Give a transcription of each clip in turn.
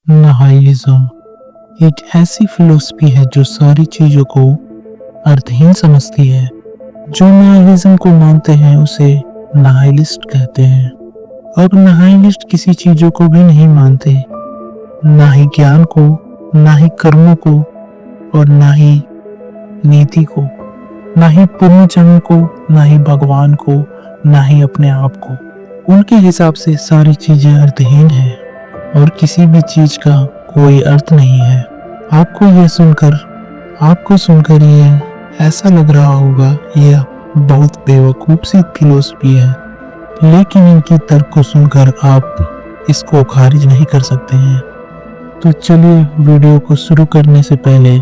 Nihilism एक ऐसी philosophy है जो सारी चीजों को अर्थहीन समझती है। जो नाइलिज्म को मानते हैं उसे नाइलिस्ट कहते हैं। और नाइलिस्ट किसी चीजों को भी नहीं मानते, ना ही ज्ञान को, ना ही कर्मों को, और ना ही नीति को, ना ही पुण्यजन्म को, ना ही भगवान को, ना ही अपने आप को। उनके हिसाब से सारी चीजें अर्थहीन हैं और किसी भी चीज का कोई अर्थ नहीं है। आपको सुनकर ये ऐसा लग रहा होगा यह बहुत बेवकूफ सी फिलॉसफी है, लेकिन इनकी तर्क को सुनकर आप इसको खारिज नहीं कर सकते हैं। तो चलिए, वीडियो को शुरू करने से पहले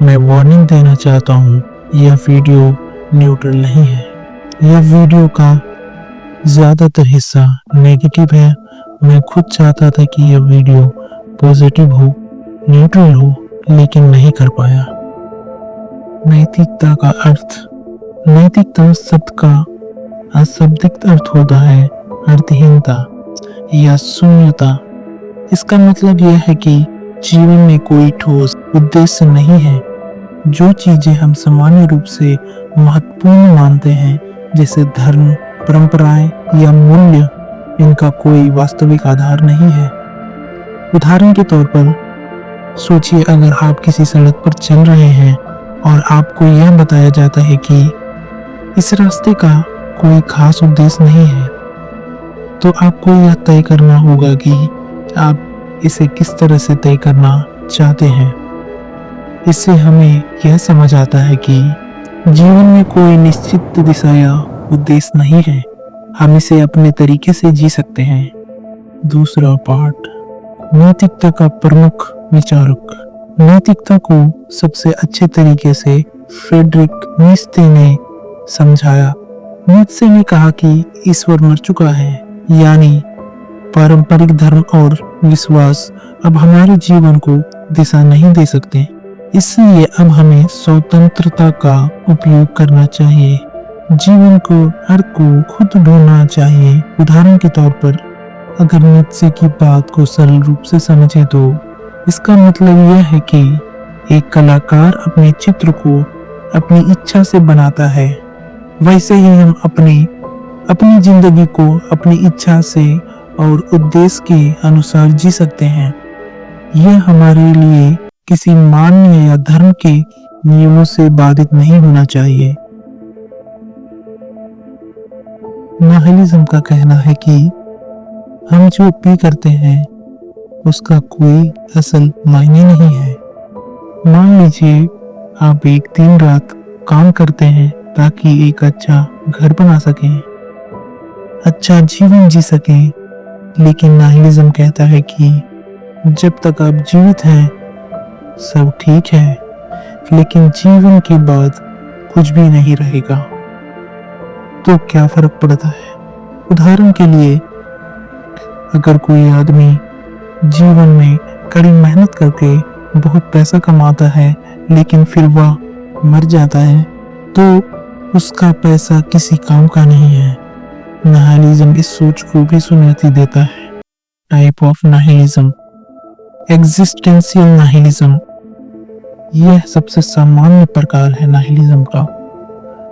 मैं वार्निंग देना चाहता हूँ, यह वीडियो न्यूट्रल नहीं है। यह वीडियो का ज्यादातर हिस्सा नेगेटिव है। मैं खुद चाहता था कि यह वीडियो पॉजिटिव हो, न्यूट्रल हो, लेकिन नहीं कर पाया। नैतिकता का अर्थ, नैतिकता शब्द का अशाब्दिक अर्थ होता है अर्थहीनता या शून्यता। इसका मतलब यह है कि जीवन में कोई ठोस उद्देश्य नहीं है। जो चीजें हम सामान्य रूप से महत्वपूर्ण मानते हैं, जैसे धर्म, परंपराएं या मूल्य, इनका कोई वास्तविक आधार नहीं है। उदाहरण के तौर पर सोचिए, अगर आप किसी सड़क पर चल रहे हैं और आपको यह बताया जाता है कि इस रास्ते का कोई खास उद्देश्य नहीं है, तो आपको यह तय करना होगा कि आप इसे किस तरह से तय करना चाहते हैं। इससे हमें यह समझ आता है कि जीवन में कोई निश्चित दिशा या उद्देश्य नहीं है। हम इसे अपने तरीके से जी सकते हैं। दूसरा पार्ट, नैतिकता का प्रमुख विचारक। नैतिकता को सबसे अच्छे तरीके से फ्रेडरिक नीत्शे ने समझाया। नीत्शे ने कहा कि ईश्वर मर चुका है, यानी पारंपरिक धर्म और विश्वास अब हमारे जीवन को दिशा नहीं दे सकते। इसलिए अब हमें स्वतंत्रता का उपयोग करना चाहिए। जीवन को अर्थ को खुद ढूंढना चाहिए। उदाहरण के तौर पर, अगर नीत्शे की बात को सरल रूप से समझे तो इसका मतलब यह है कि एक कलाकार अपने चित्र को अपनी इच्छा से बनाता है, वैसे ही हम अपनी जिंदगी को अपनी इच्छा से और उद्देश्य के अनुसार जी सकते हैं। यह हमारे लिए किसी मान्य या धर्म के नियमों से बाधित नहीं होना चाहिए। नाइलिज्म का कहना है कि हम जो भी करते हैं उसका कोई असल मायने नहीं है। मान लीजिए आप एक दिन रात काम करते हैं ताकि एक अच्छा घर बना सकें, अच्छा जीवन जी सकें, लेकिन नाइलिज्म कहता है कि जब तक आप जीवित हैं सब ठीक है, लेकिन जीवन के बाद कुछ भी नहीं रहेगा। तो क्या फर्क पड़ता है? उदाहरण के लिए, अगर कोई आदमी जीवन में कड़ी मेहनत करके बहुत पैसा कमाता है, लेकिन फिर वह मर जाता है, तो उसका पैसा किसी काम का नहीं है। नाइलिज्म इस सोच को भी चुनौती देता है। Type of nihilism, existential nihilism. यह सबसे सामान्य प्रकार है नाइलिज्म का।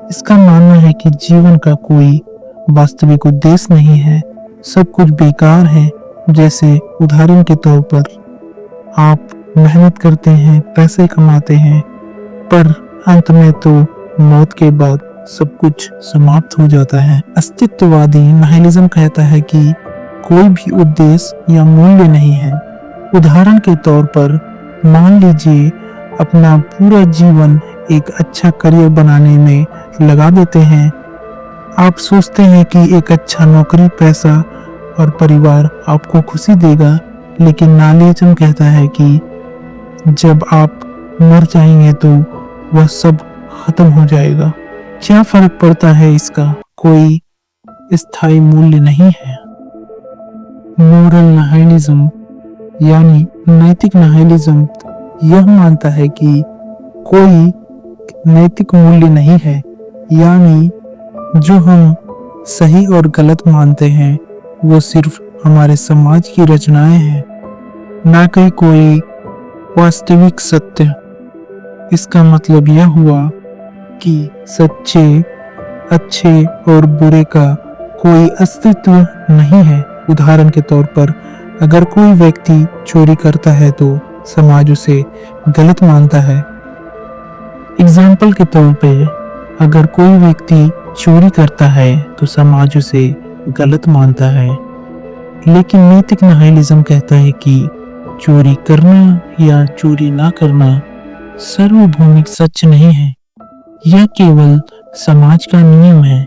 इसका मानना है कि जीवन का कोई वास्तविक उद्देश्य नहीं है, सब कुछ बेकार है। जैसे उदाहरण के तौर पर, आप मेहनत करते हैं, पैसे कमाते हैं, पर अंत में तो मौत के बाद सब कुछ समाप्त हो जाता है। अस्तित्ववादी नाइलिज्म कहता है कि कोई भी उद्देश्य या मूल्य नहीं है। उदाहरण के तौर पर, मान लीजिए अपना पूरा जीवन एक अच्छा करियर बनाने में लगा देते हैं। आप सोचते हैं कि एक अच्छा नौकरी, पैसा और परिवार आपको खुशी देगा, लेकिन नाइलिज्म कहता है कि जब आप मर जाएंगे तो वह सब खत्म हो जाएगा। क्या फर्क पड़ता है इसका? कोई स्थायी मूल्य नहीं है। मोरल नाइलिज्म यानी नैतिक नाइलिज्म यह मानता है कि कोई नैतिक मूल्य नहीं है, यानी जो हम सही और गलत मानते हैं वो सिर्फ हमारे समाज की रचनाएं हैं। ना कि कोई वास्तविक सत्य। इसका मतलब यह हुआ कि सच्चे, अच्छे और बुरे का कोई अस्तित्व नहीं है। उदाहरण के तौर पर अगर कोई व्यक्ति चोरी करता है तो समाज उसे गलत मानता है। एग्जाम्पल के तौर पे अगर कोई व्यक्ति चोरी करता है तो समाज उसे गलत मानता है। लेकिन नैतिक नाइलिज्म कहता है कि चोरी करना या चोरी ना करना सार्वभौमिक सच नहीं है। यह केवल समाज का नियम है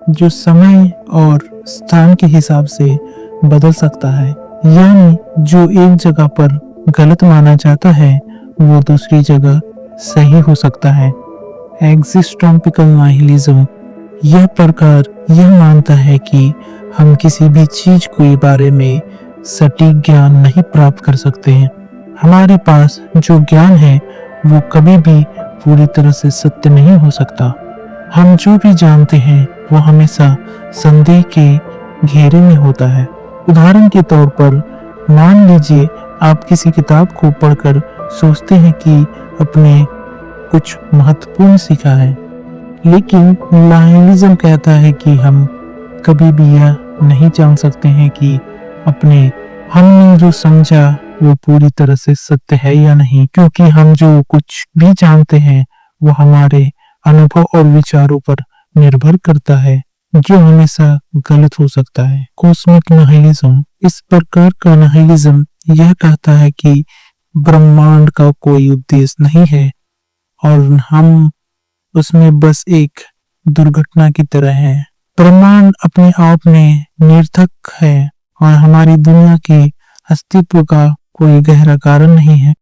जो समय और स्थान के हिसाब से बदल सकता है। यानी जो एक जगह पर गलत माना जाता है वो दूसरी जगह सही हो सकता है। एक्जिस्टोपिकल नाइलिज्म यह प्रकार यह मानता है कि हम किसी भी चीज के बारे में सटीक ज्ञान नहीं प्राप्त कर सकते हैं। हमारे पास जो ज्ञान है वो कभी भी पूरी तरह से सत्य नहीं हो सकता। हम जो भी जानते हैं वो हमेशा संदेह के घेरे में होता है। उदाहरण के तौर पर मान लीजिए आप किसी किताब को पढ़कर सोचते हैं कि अपने कुछ महत्वपूर्ण सीखा है, लेकिन नाइलिज्म कहता है कि हम कभी भी यह नहीं जान सकते हैं कि हमने जो समझा वो पूरी तरह से सत्य है या नहीं, क्योंकि हम जो कुछ भी जानते हैं वो हमारे अनुभव और विचारों पर निर्भर करता है, जो हमेशा गलत हो सकता है। कॉस्मिक नाइलिज्म इस प्रकार का नाइलिज्म यह कहता है कि ब्रह्मांड का कोई उद्देश्य नहीं है और हम उसमें बस एक दुर्घटना की तरह है। ब्रह्मांड अपने आप में निरर्थक है और हमारी दुनिया के अस्तित्व का कोई गहरा कारण नहीं है।